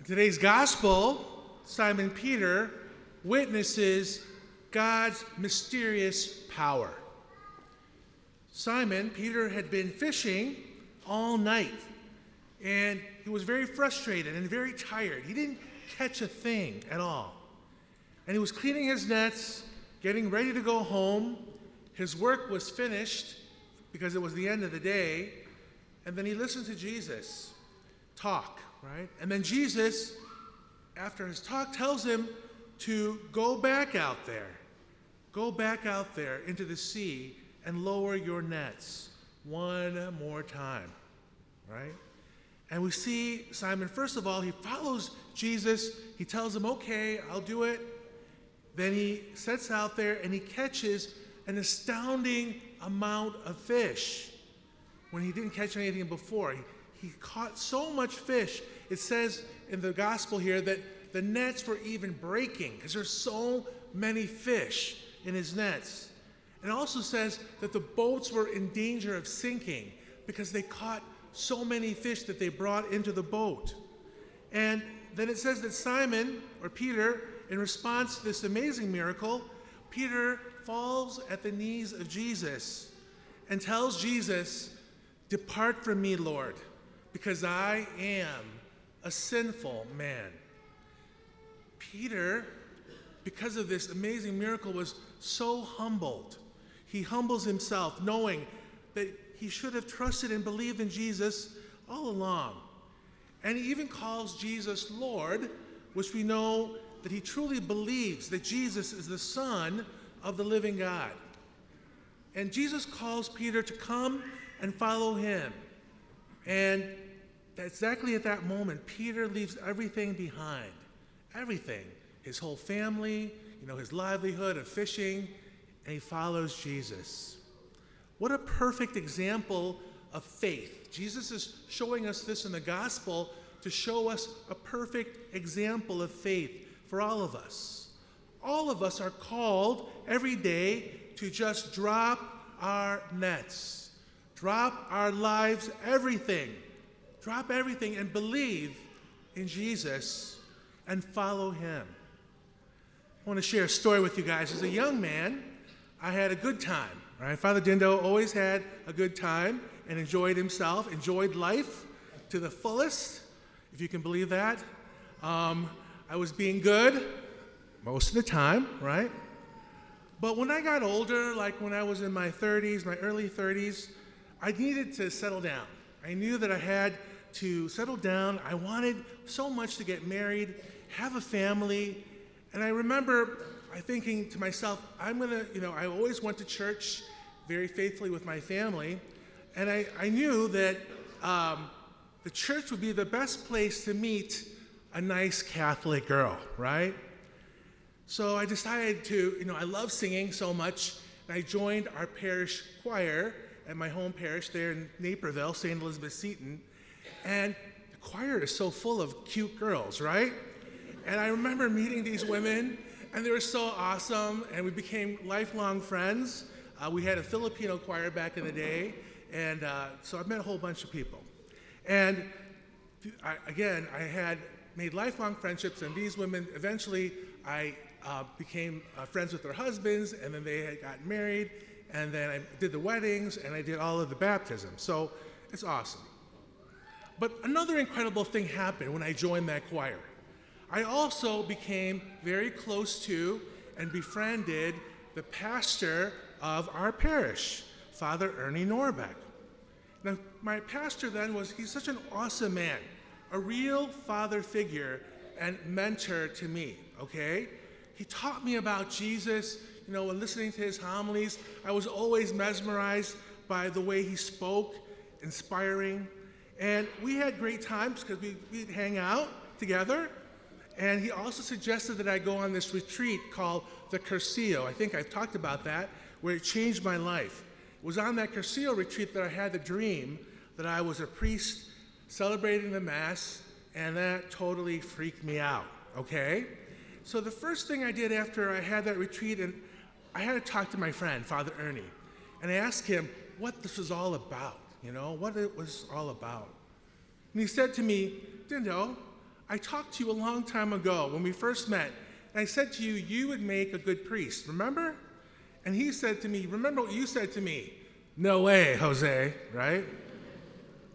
In today's gospel, Simon Peter witnesses God's mysterious power. Simon Peter had been fishing all night, and he was very frustrated and very tired. He didn't catch a thing at all. And he was cleaning his nets, getting ready to go home. His work was finished because it was the end of the day. And then he listened to Jesus talk, right? And then Jesus, after his talk, tells him to go back out there. Go back out there into the sea and lower your nets one more time, right? And we see Simon, first of all, he follows Jesus. He tells him, okay, I'll do it. Then he sets out there and he catches an astounding amount of fish when he didn't catch anything before. He caught so much fish. It says in the gospel here that the nets were even breaking because there's so many fish in his nets. And it also says that the boats were in danger of sinking because they caught so many fish that they brought into the boat. And then it says that Simon, or Peter, in response to this amazing miracle, Peter falls at the knees of Jesus and tells Jesus, "Depart from me, Lord, because I am a sinful man." Peter, because of this amazing miracle, was so humbled. He humbles himself, knowing that he should have trusted and believed in Jesus all along. And he even calls Jesus Lord, which we know that he truly believes that Jesus is the Son of the living God. And Jesus calls Peter to come and follow him. And exactly at that moment, Peter leaves everything behind. Everything. His whole family, his livelihood of fishing, and he follows Jesus. What a perfect example of faith. Jesus is showing us this in the gospel to show us a perfect example of faith for all of us. All of us are called every day to just drop our nets, drop our lives, everything. Drop everything and believe in Jesus and follow him. I want to share a story with you guys. As a young man, I had a good time. Right? Father Dindo always had a good time and enjoyed himself, enjoyed life to the fullest, if you can believe that. I was being good most of the time, right? But when I got older, like when I was in my 30s, my early 30s, I needed to settle down. I knew that I had to settle down. I wanted so much to get married, have a family. And I remember thinking to myself, I always went to church very faithfully with my family. And I knew that the church would be the best place to meet a nice Catholic girl, right? So I decided to, I love singing so much, and I joined our parish choir at my home parish there in Naperville, St. Elizabeth Seton. And the choir is so full of cute girls, right? And I remember meeting these women, and they were so awesome, and we became lifelong friends. We had a Filipino choir back in the day, and so I met a whole bunch of people. And I had made lifelong friendships, and these women, eventually, I became friends with their husbands, and then they had gotten married, and then I did the weddings, and I did all of the baptisms. So it's awesome. But another incredible thing happened when I joined that choir. I also became very close to and befriended the pastor of our parish, Father Ernie Norbeck. Now, my pastor then he's such an awesome man, a real father figure and mentor to me, okay? He taught me about Jesus, and listening to his homilies, I was always mesmerized by the way he spoke, inspiring. And we had great times because we'd hang out together. And he also suggested that I go on this retreat called the Cursillo. I think I've talked about that, where it changed my life. It was on that Cursillo retreat that I had the dream that I was a priest celebrating the Mass, and that totally freaked me out, okay? So the first thing I did after I had that retreat, and I had to talk to my friend, Father Ernie, and I asked him what this was all about, what it was all about. And he said to me, "Dindo, I talked to you a long time ago when we first met, and I said to you, you would make a good priest, remember? And he said to me, remember what you said to me? No way, Jose, right?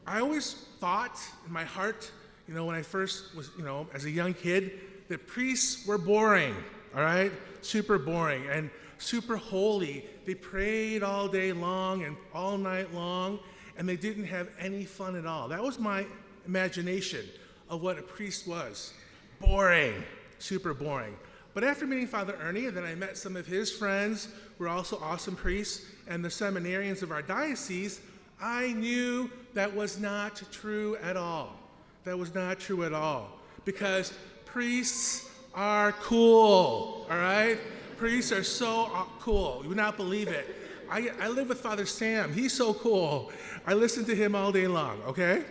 I always thought in my heart, when I first was, as a young kid, that priests were boring, all right? Super boring and super holy. They prayed all day long and all night long, and they didn't have any fun at all. That was my imagination of what a priest was. Boring, super boring. But after meeting Father Ernie, and then I met some of his friends who were also awesome priests, and the seminarians of our diocese, I knew that was not true at all. That was not true at all. Because priests are cool, all right? Priests are so cool. You would not believe it. I live with Father Sam. He's so cool. I listen to him all day long, okay?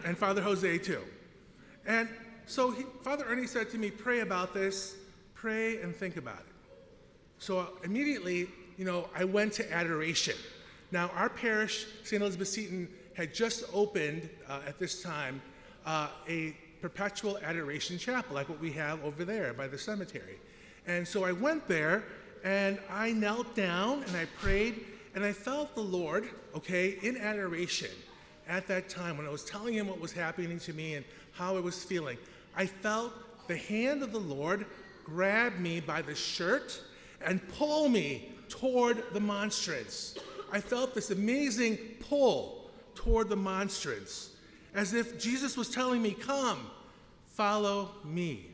And Father Jose, too. And so Father Ernie said to me, pray about this. Pray and think about it. So immediately, I went to adoration. Now, our parish, St. Elizabeth Seton, had just opened at this time a perpetual adoration chapel, like what we have over there by the cemetery. And so I went there, and I knelt down, and I prayed, and I felt the Lord, in adoration at that time when I was telling him what was happening to me and how I was feeling. I felt the hand of the Lord grab me by the shirt and pull me toward the monstrance. I felt this amazing pull toward the monstrance, as if Jesus was telling me, come, follow me.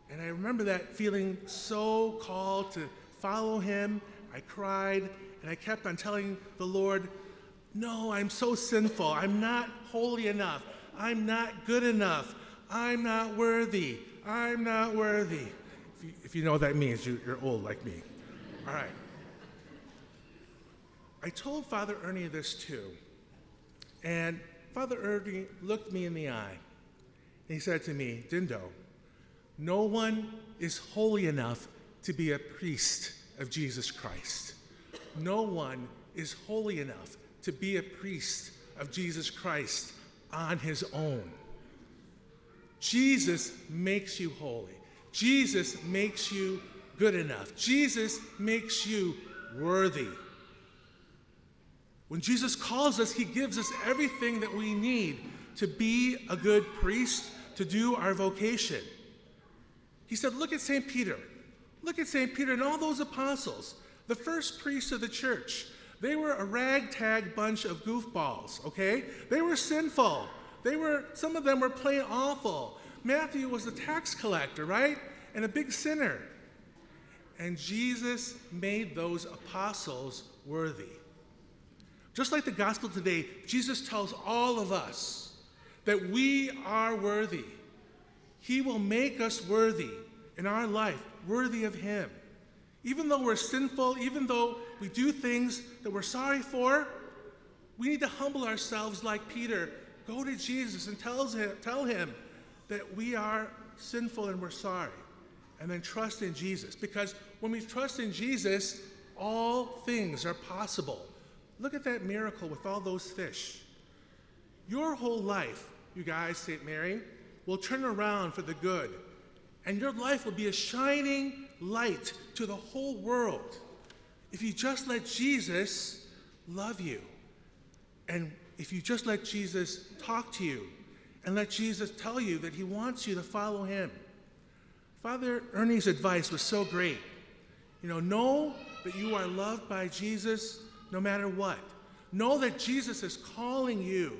And I remember that feeling so called to follow him. I cried, and I kept on telling the Lord, no, I'm so sinful. I'm not holy enough. I'm not good enough. I'm not worthy. I'm not worthy. If you know what that means, you're old like me. All right. I told Father Ernie this too. And Father Ernie looked me in the eye. And he said to me, Dindo, no one is holy enough to be a priest of Jesus Christ. No one is holy enough to be a priest of Jesus Christ on his own. Jesus makes you holy. Jesus makes you good enough. Jesus makes you worthy. When Jesus calls us, he gives us everything that we need to be a good priest, to do our vocation. He said, look at St. Peter. Look at St. Peter and all those apostles, the first priests of the church. They were a ragtag bunch of goofballs, okay? They were sinful. Some of them were plain awful. Matthew was a tax collector, right? And a big sinner. And Jesus made those apostles worthy. Just like the gospel today, Jesus tells all of us that we are worthy. He will make us worthy in our life, worthy of him. Even though we're sinful, even though we do things that we're sorry for, we need to humble ourselves like Peter. Go to Jesus and tell him that we are sinful and we're sorry. And then trust in Jesus. Because when we trust in Jesus, all things are possible. Look at that miracle with all those fish. Your whole life, you guys, St. Mary, will turn around for the good. And your life will be a shining light to the whole world if you just let Jesus love you. And if you just let Jesus talk to you and let Jesus tell you that he wants you to follow him. Father Ernie's advice was so great. Know that you are loved by Jesus no matter what. Know that Jesus is calling you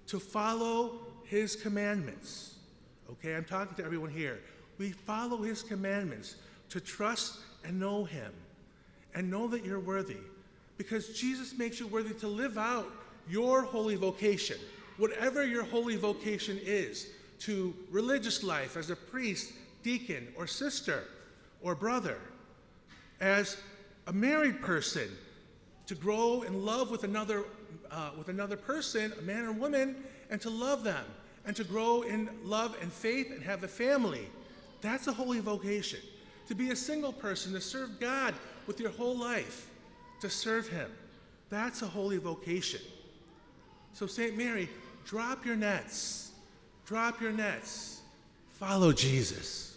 to follow his commandments. Okay, I'm talking to everyone here. We follow his commandments to trust and know him and know that you're worthy, because Jesus makes you worthy to live out your holy vocation, whatever your holy vocation is, to religious life as a priest, deacon, or sister, or brother, as a married person, to grow in love with another person, a man or woman, and to love them, and to grow in love and faith and have a family. That's a holy vocation. To be a single person, to serve God with your whole life, to serve him. That's a holy vocation. So St. Mary, drop your nets. Drop your nets. Follow Jesus.